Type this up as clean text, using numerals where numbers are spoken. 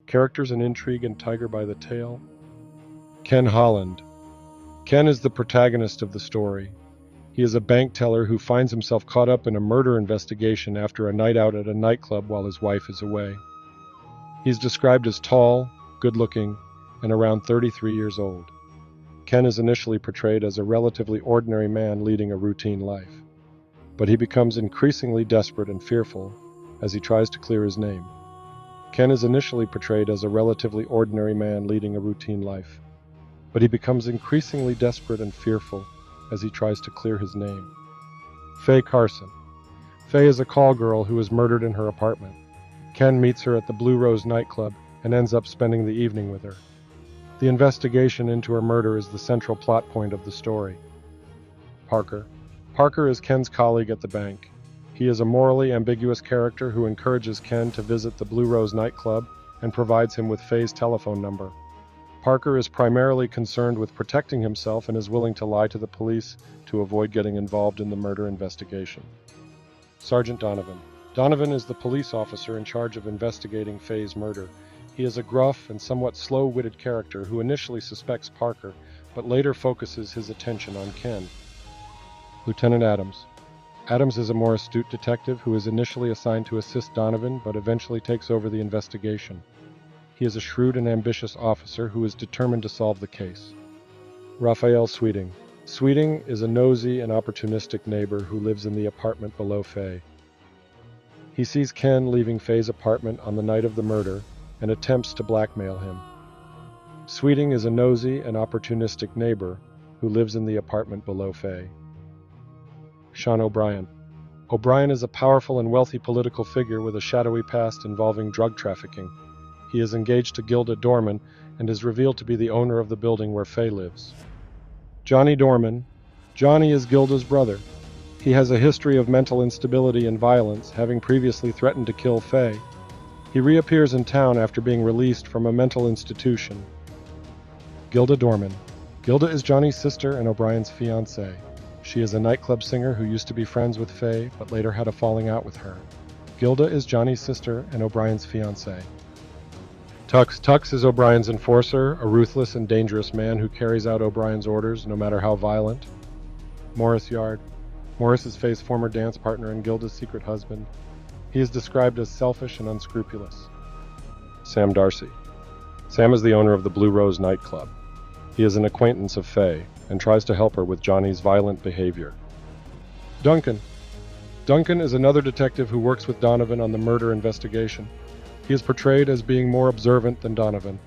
Characters in Intrigue and Tiger by the Tail. Ken Holland. Ken is the protagonist of the story. He is a bank teller who finds himself caught up in a murder investigation after a night out at a nightclub while his wife is away. He's described as tall, good-looking, and around 33 years old. Ken is initially portrayed as a relatively ordinary man leading a routine life, but he becomes increasingly desperate and fearful as he tries to clear his name. Ken is initially portrayed as a relatively ordinary man leading a routine life, but he becomes increasingly desperate and fearful as he tries to clear his name. Faye Carson. Faye is a call girl who is murdered in her apartment. Ken meets her at the Blue Rose nightclub and ends up spending the evening with her. The investigation into her murder is the central plot point of the story. Parker. Parker is Ken's colleague at the bank. He is a morally ambiguous character who encourages Ken to visit the Blue Rose nightclub and provides him with Faye's telephone number. Parker is primarily concerned with protecting himself and is willing to lie to the police to avoid getting involved in the murder investigation. Sergeant Donovan. Donovan is the police officer in charge of investigating Faye's murder. He is a gruff and somewhat slow-witted character who initially suspects Parker, but later focuses his attention on Ken. Lieutenant Adams. Adams is a more astute detective who is initially assigned to assist Donovan, but eventually takes over the investigation. He is a shrewd and ambitious officer who is determined to solve the case. Raphael Sweeting. Sweeting is a nosy and opportunistic neighbor who lives in the apartment below Faye. He sees Ken leaving Faye's apartment on the night of the murder and attempts to blackmail him. Sweeting is a nosy and opportunistic neighbor who lives in the apartment below Faye. Sean O'Brien. O'Brien is a powerful and wealthy political figure with a shadowy past involving drug trafficking. He is engaged to Gilda Dorman and is revealed to be the owner of the building where Faye lives. Johnny Dorman. Johnny is Gilda's brother. He has a history of mental instability and violence, having previously threatened to kill Faye. He reappears in town after being released from a mental institution. Gilda Dorman. Gilda is Johnny's sister and O'Brien's fiancée. She is a nightclub singer who used to be friends with Faye, but later had a falling out with her. Gilda is Johnny's sister and O'Brien's fiancée. Tux. Tux is O'Brien's enforcer, a ruthless and dangerous man who carries out O'Brien's orders, no matter how violent. Morris Yard. Morris is Faye's former dance partner and Gilda's secret husband. He is described as selfish and unscrupulous. Sam Darcy. Sam is the owner of the Blue Rose nightclub. He is an acquaintance of Faye and tries to help her with Johnny's violent behavior. Duncan. Duncan is another detective who works with Donovan on the murder investigation. He is portrayed as being more observant than Donovan,